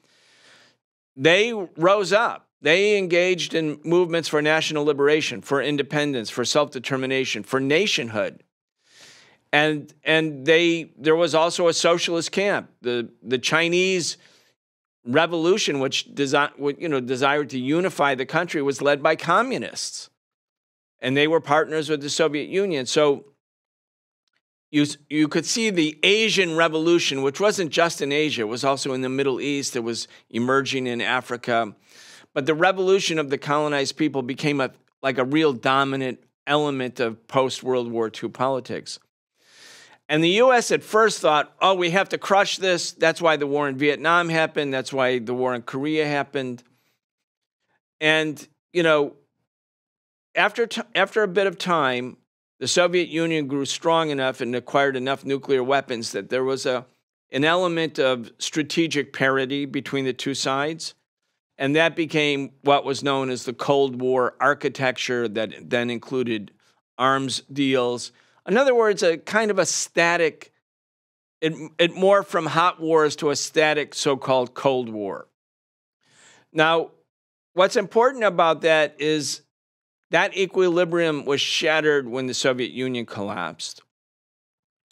they rose up. They engaged in movements for national liberation, for independence, for self-determination, for nationhood. And there was also a socialist camp. The Chinese Revolution, which desired to unify the country, was led by communists, and they were partners with the Soviet Union. So you could see the Asian Revolution, which wasn't just in Asia; it was also in the Middle East. It was emerging in Africa, but the revolution of the colonized people became like a real dominant element of post-World War II politics. And the U.S. at first thought, oh, we have to crush this. That's why the war in Vietnam happened. That's why the war in Korea happened. And, after a bit of time, the Soviet Union grew strong enough and acquired enough nuclear weapons that there was an element of strategic parity between the two sides. And that became what was known as the Cold War architecture that then included arms deals. In other words, a kind of a static, it morphed from hot wars to a static so-called Cold War. Now, what's important about that is that equilibrium was shattered when the Soviet Union collapsed.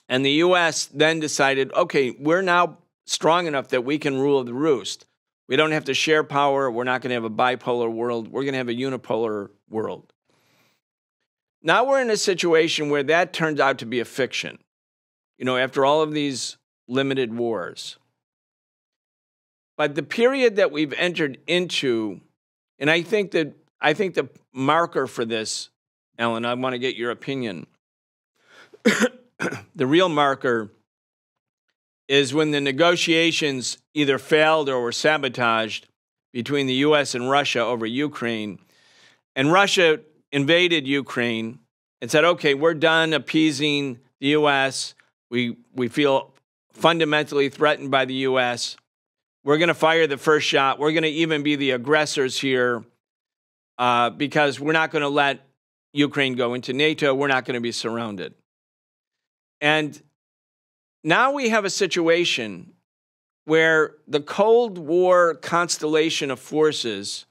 And the U.S. then decided, okay, we're now strong enough that we can rule the roost. We don't have to share power. We're not going to have a bipolar world. We're going to have a unipolar world. Now we're in a situation where that turned out to be a fiction, after all of these limited wars. But the period that we've entered into, and I think the marker for this, Alan, I want to get your opinion. The real marker is when the negotiations either failed or were sabotaged between the U.S. and Russia over Ukraine, and Russia invaded Ukraine and said, okay, we're done appeasing the U.S. We feel fundamentally threatened by the U.S. We're going to fire the first shot. We're going to even be the aggressors here because we're not going to let Ukraine go into NATO. We're not going to be surrounded. And now we have a situation where the Cold War constellation of forces,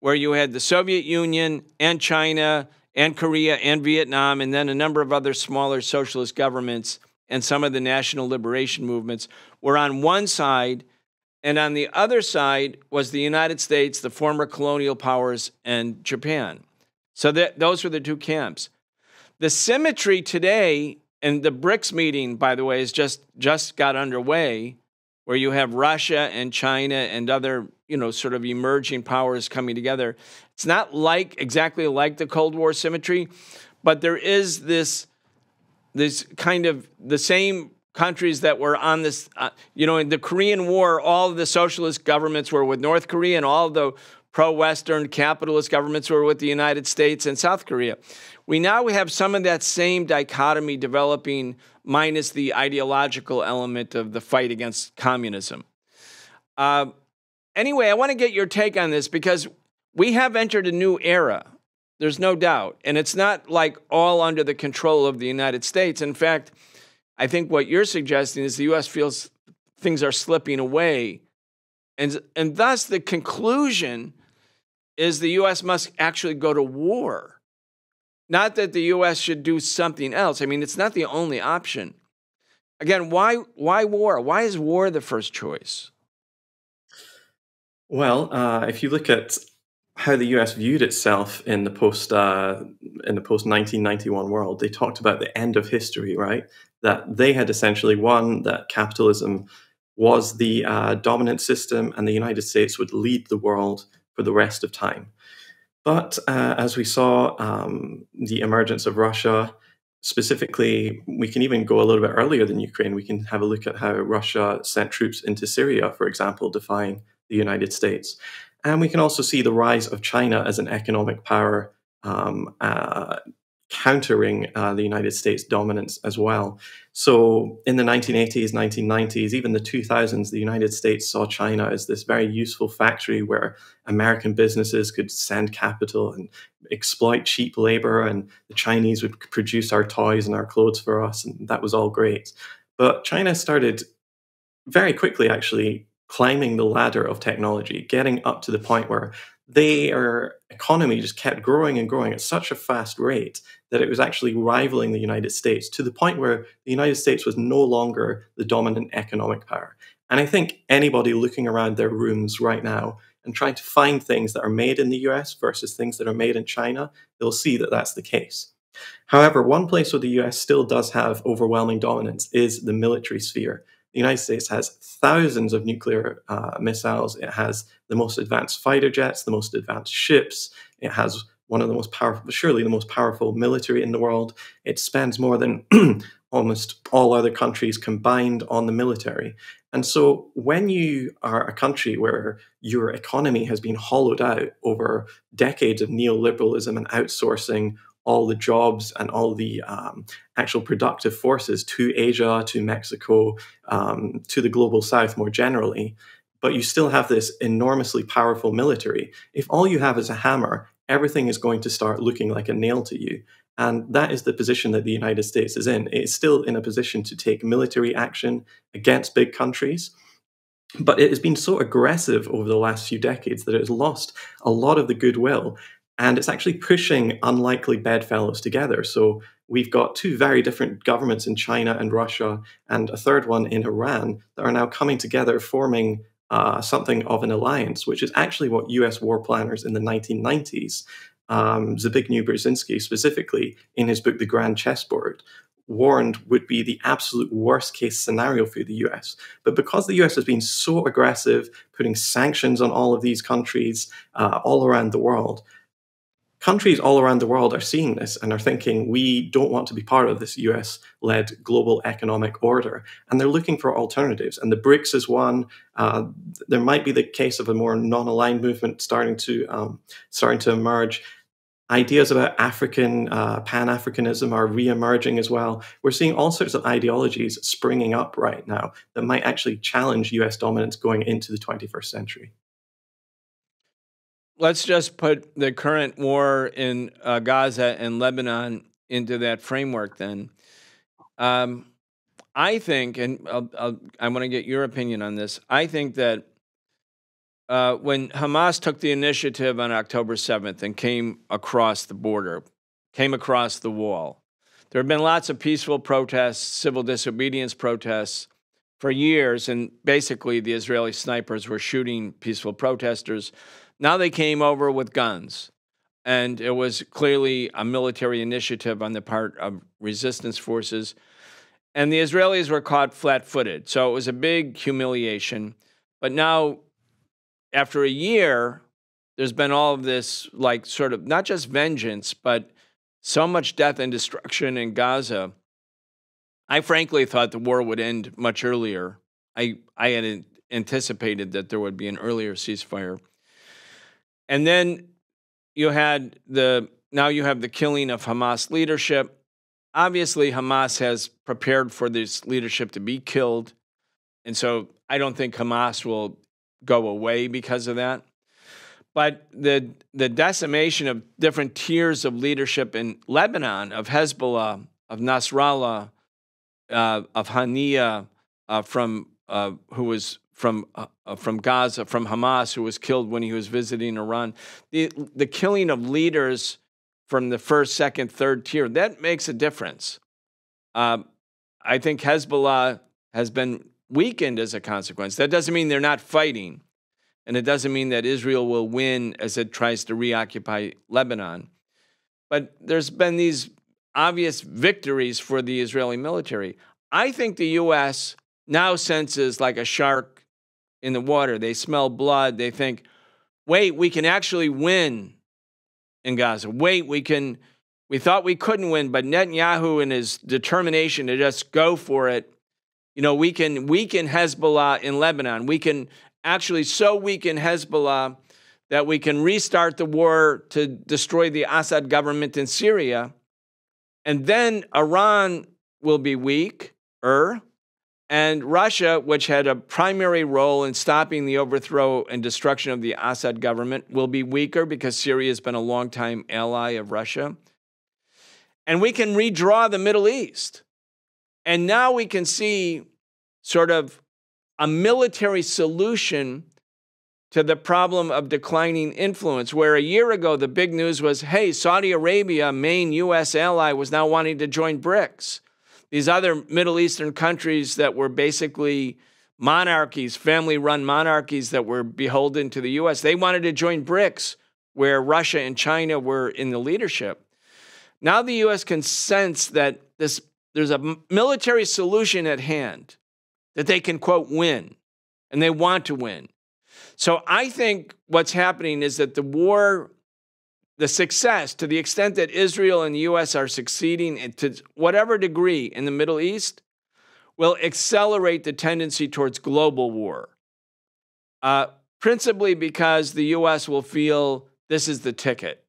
where you had the Soviet Union and China and Korea and Vietnam, and then a number of other smaller socialist governments and some of the national liberation movements, were on one side, and on the other side was the United States, the former colonial powers, and Japan. So those were the two camps. The symmetry today, and the BRICS meeting, by the way, is just got underway, where you have Russia and China and other sort of emerging powers coming together. It's not exactly like the Cold War symmetry, but there is this kind of the same countries that were on this, in the Korean War, all of the socialist governments were with North Korea, and all of the pro-Western capitalist governments were with the United States and South Korea. We now have some of that same dichotomy developing, minus the ideological element of the fight against communism. Anyway, I want to get your take on this because we have entered a new era. There's no doubt. And it's not like all under the control of the United States. In fact, I think what you're suggesting is the U.S. feels things are slipping away. And thus the conclusion is the U.S. must actually go to war. Not that the U.S. should do something else. I mean, it's not the only option. Again, why war? Why is war the first choice? Well, if you look at how the US viewed itself in the post 1991 world, they talked about the end of history, right? That they had essentially won, that capitalism was the dominant system, and the United States would lead the world for the rest of time. But as we saw the emergence of Russia, specifically, we can even go a little bit earlier than Ukraine. We can have a look at how Russia sent troops into Syria, for example, defying the United States. And we can also see the rise of China as an economic power countering the United States dominance as well. So in the 1980s, 1990s, even the 2000s, the United States saw China as this very useful factory where American businesses could send capital and exploit cheap labor, and the Chinese would produce our toys and our clothes for us, and that was all great. But China started very quickly actually climbing the ladder of technology, getting up to the point where their economy just kept growing and growing at such a fast rate that it was actually rivaling the United States, to the point where the United States was no longer the dominant economic power. And I think anybody looking around their rooms right now and trying to find things that are made in the US versus things that are made in China, they'll see that that's the case. However, one place where the US still does have overwhelming dominance is the military sphere. The United States has thousands of nuclear missiles. It has the most advanced fighter jets, the most advanced ships. It has one of the most powerful, surely the most powerful military in the world. It spends more than almost all other countries combined on the military. And so when you are a country where your economy has been hollowed out over decades of neoliberalism and outsourcing all the jobs and all the actual productive forces to Asia, to Mexico, to the global south more generally, but you still have this enormously powerful military, if all you have is a hammer, everything is going to start looking like a nail to you. And that is the position that the United States is in. It is still in a position to take military action against big countries, but it has been so aggressive over the last few decades that it has lost a lot of the goodwill. And it's actually pushing unlikely bedfellows together. So we've got two very different governments in China and Russia, and a third one in Iran, that are now coming together, forming something of an alliance, which is actually what US war planners in the 1990s, Zbigniew Brzezinski specifically, in his book The Grand Chessboard, warned would be the absolute worst case scenario for the US. But because the US has been so aggressive, putting sanctions on all of these countries all around the world, countries all around the world are seeing this and are thinking, we don't want to be part of this US-led global economic order. And they're looking for alternatives. And the BRICS is one. There might be the case of a more non-aligned movement starting to emerge. Ideas about African, Pan-Africanism are re-emerging as well. We're seeing all sorts of ideologies springing up right now that might actually challenge US dominance going into the 21st century. Let's just put the current war in Gaza and Lebanon into that framework then. I think, and I want to get your opinion on this, I think that when Hamas took the initiative on October 7th and came across the border, came across the wall, there have been lots of peaceful protests, civil disobedience protests for years, and basically the Israeli snipers were shooting peaceful protesters. Now they came over with guns, and it was clearly a military initiative on the part of resistance forces, and the Israelis were caught flat-footed. So it was a big humiliation. But now, after a year, there's been all of this, like, sort of, not just vengeance, but so much death and destruction in Gaza. I frankly thought the war would end much earlier. I had anticipated that there would be an earlier ceasefire. And then you had now you have the killing of Hamas leadership. Obviously, Hamas has prepared for this leadership to be killed. And so I don't think Hamas will go away because of that. But the decimation of different tiers of leadership in Lebanon, of Hezbollah, of Nasrallah, of Haniya, who was from Gaza, from Hamas, who was killed when he was visiting Iran. The killing of leaders from the first, second, third tier, that makes a difference. I think Hezbollah has been weakened as a consequence. That doesn't mean they're not fighting, and it doesn't mean that Israel will win as it tries to reoccupy Lebanon. But there's been these obvious victories for the Israeli military. I think the U.S. now senses like a shark in the water. They smell blood. They think, wait, we can actually win in Gaza. Wait, we thought we couldn't win, but Netanyahu and his determination to just go for it, we can weaken Hezbollah in Lebanon. We can actually so weaken Hezbollah that we can restart the war to destroy the Assad government in Syria. And then Iran will be weaker, and Russia, which had a primary role in stopping the overthrow and destruction of the Assad government, will be weaker because Syria has been a longtime ally of Russia. And we can redraw the Middle East. And now we can see sort of a military solution to the problem of declining influence, where a year ago the big news was, hey, Saudi Arabia, main U.S. ally, was now wanting to join BRICS. These other Middle Eastern countries that were basically monarchies, family-run monarchies that were beholden to the U.S., they wanted to join BRICS, where Russia and China were in the leadership. Now the U.S. can sense that there's a military solution at hand that they can, quote, win, and they want to win. So I think what's happening is that the war, the success, to the extent that Israel and the U.S. are succeeding to whatever degree in the Middle East, will accelerate the tendency towards global war, principally because the U.S. will feel this is the ticket.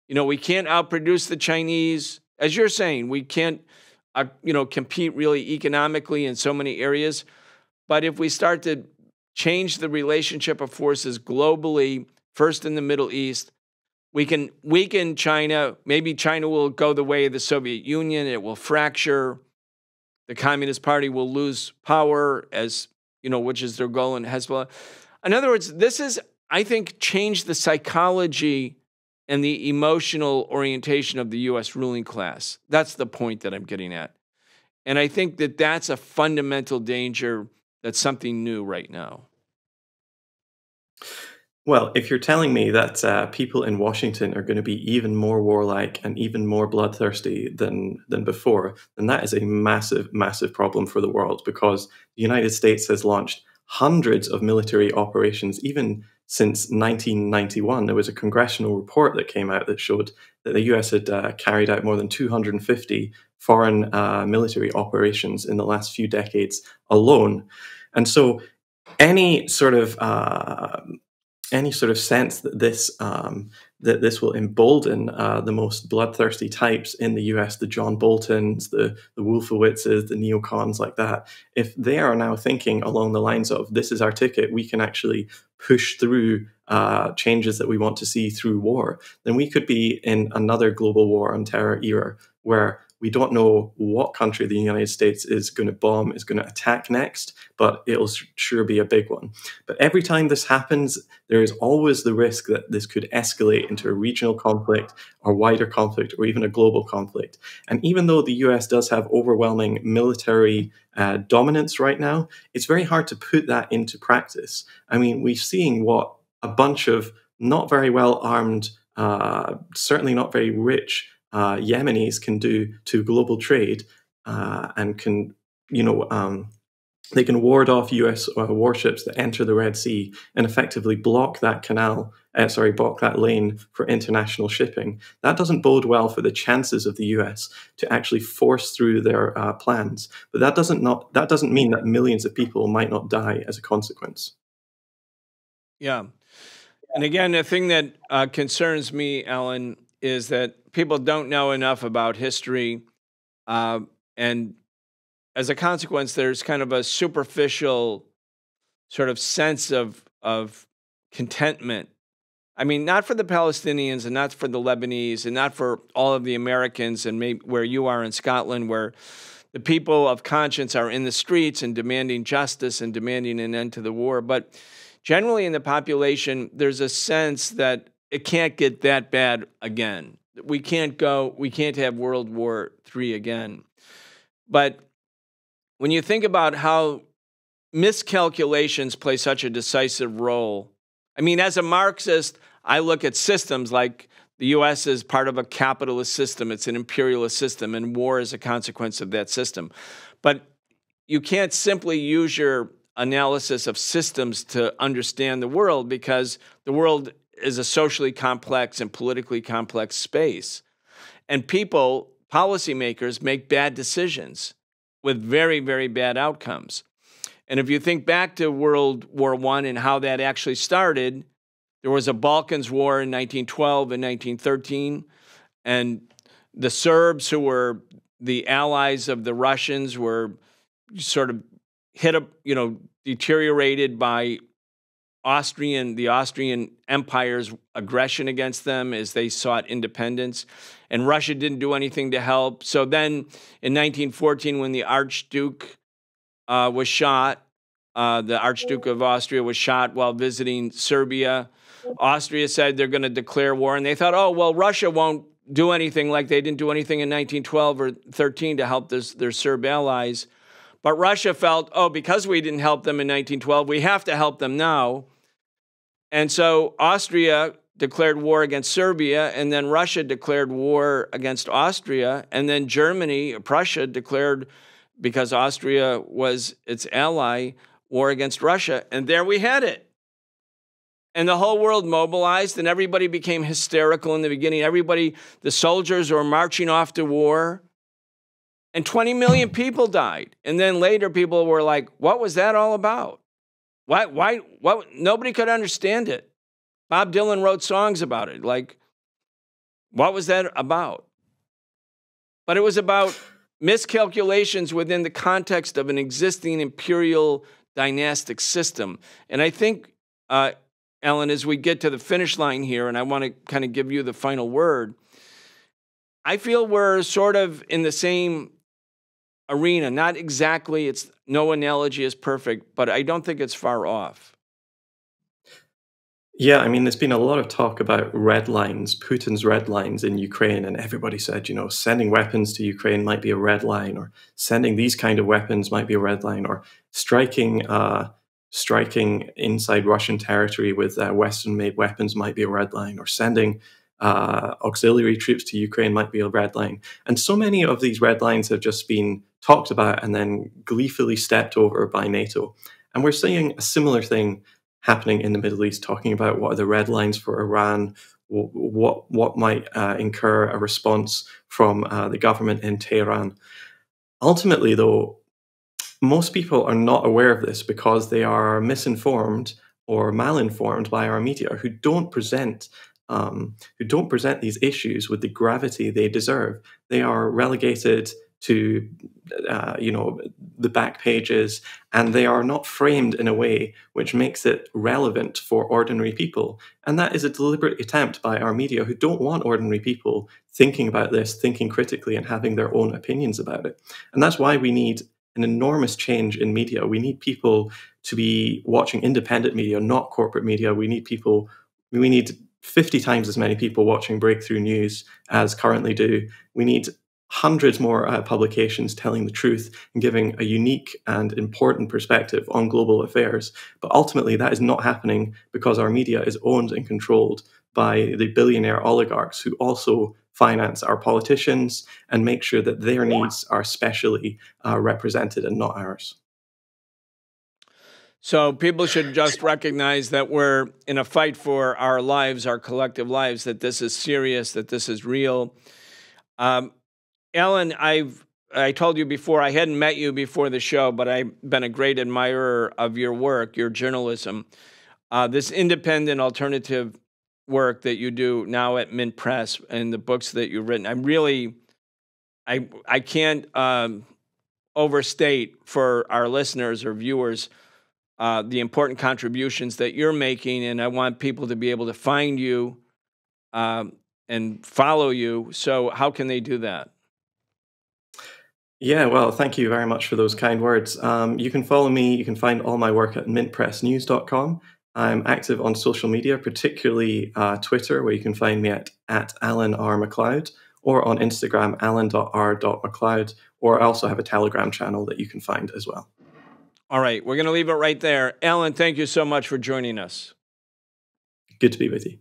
You know, we can't outproduce the Chinese. As you're saying, we can't, compete really economically in so many areas. But if we start to change the relationship of forces globally, first in the Middle East, we can weaken China. Maybe China will go the way of the Soviet Union. It will fracture. The Communist Party will lose power, which is their goal in Hezbollah. In other words, this is, I think, changed the psychology and the emotional orientation of the U.S. ruling class. That's the point that I'm getting at. And I think that that's a fundamental danger. That's something new right now. Well, if you're telling me that people in Washington are going to be even more warlike and even more bloodthirsty than before, then that is a massive, massive problem for the world, because the United States has launched hundreds of military operations, even since 1991. There was a congressional report that came out that showed that the US had carried out more than 250 foreign military operations in the last few decades alone. And so any sort of sense that this will embolden the most bloodthirsty types in the US, the John Boltons, the Wolfowitzes, the neocons like that, if they are now thinking along the lines of this is our ticket, we can actually push through changes that we want to see through war, then we could be in another global war on terror era where we don't know what country the United States is going to bomb, is going to attack next, but it'll sure be a big one. But every time this happens, there is always the risk that this could escalate into a regional conflict or wider conflict or even a global conflict. And even though the US does have overwhelming military dominance right now, it's very hard to put that into practice. I mean, we're seeing what a bunch of not very well armed, certainly not very rich Yemenis can do to global trade, and can, they can ward off U.S. warships that enter the Red Sea and effectively block that block that lane for international shipping. That doesn't bode well for the chances of the U.S. to actually force through their plans. But that doesn't mean that millions of people might not die as a consequence. Yeah. And again, the thing that concerns me, Alan, is that people don't know enough about history. And as a consequence, there's kind of a superficial sort of sense of contentment. I mean, not for the Palestinians and not for the Lebanese and not for all of the Americans and maybe where you are in Scotland, where the people of conscience are in the streets and demanding justice and demanding an end to the war. But generally in the population, there's a sense that it can't get that bad again. We can't have World War III again. But when you think about how miscalculations play such a decisive role, I mean, as a Marxist, I look at systems like the U.S. is part of a capitalist system. It's an imperialist system, and war is a consequence of that system. But you can't simply use your analysis of systems to understand the world, because the world is a socially complex and politically complex space. And people, policymakers, make bad decisions with very, very bad outcomes. And if you think back to World War I and how that actually started, there was a Balkans War in 1912 and 1913, and The Serbs, who were the allies of the Russians, were sort of deteriorated by the Austrian Empire's aggression against them as they sought independence, and Russia didn't do anything to help. So then in 1914, when the Archduke was shot, the Archduke of Austria was shot while visiting Serbia, Austria said they're going to declare war, and they thought, oh, well, Russia won't do anything, like they didn't do anything in 1912 or 13 to help their Serb allies. But Russia felt, oh, because we didn't help them in 1912, we have to help them now. And so Austria declared war against Serbia, and then Russia declared war against Austria, and then Prussia declared, because Austria was its ally, war against Russia. And there we had it. And the whole world mobilized, and everybody became hysterical in the beginning. The soldiers were marching off to war. And 20 million people died. And then later people were like, what was that all about? Why? Nobody could understand it. Bob Dylan wrote songs about it. Like, what was that about? But it was about miscalculations within the context of an existing imperial dynastic system. And I think, Alan, as we get to the finish line here, and I want to kind of give you the final word, I feel we're sort of in the same arena. Not exactly, no analogy is perfect, but I don't think it's far off. Yeah, I mean, there's been a lot of talk about red lines, Putin's red lines in Ukraine, and everybody said, sending weapons to Ukraine might be a red line, or sending these kind of weapons might be a red line, or striking inside Russian territory with Western-made weapons might be a red line, or sending auxiliary troops to Ukraine might be a red line. And so many of these red lines have just been talked about and then gleefully stepped over by NATO. And we're seeing a similar thing happening in the Middle East, talking about what are the red lines for Iran, what might incur a response from the government in Tehran. Ultimately, though, most people are not aware of this because they are misinformed or malinformed by our media, who don't present these issues with the gravity they deserve. They are relegated to the back pages, and they are not framed in a way which makes it relevant for ordinary people. And that is a deliberate attempt by our media, who don't want ordinary people thinking about this, thinking critically, and having their own opinions about it. And that's why we need an enormous change in media. We need people to be watching independent media, not corporate media. We need 50 times as many people watching breakthrough news as currently do. We need hundreds more publications telling the truth and giving a unique and important perspective on global affairs. But ultimately, that is not happening because our media is owned and controlled by the billionaire oligarchs, who also finance our politicians and make sure that their needs are specially represented and not ours. So people should just recognize that we're in a fight for our lives, our collective lives, that this is serious, that this is real. Alan, I told you before, I hadn't met you before the show, but I've been a great admirer of your work, your journalism, this independent alternative work that you do now at MintPress and the books that you've written. I can't overstate for our listeners or viewers the important contributions that you're making, and I want people to be able to find you and follow you. So how can they do that? Yeah, well, thank you very much for those kind words. You can follow me. You can find all my work at mintpressnews.com. I'm active on social media, particularly Twitter, where you can find me at Alan R. MacLeod, or on Instagram, alan.r.macleod, or I also have a Telegram channel that you can find as well. All right, we're going to leave it right there. Alan, thank you so much for joining us. Good to be with you.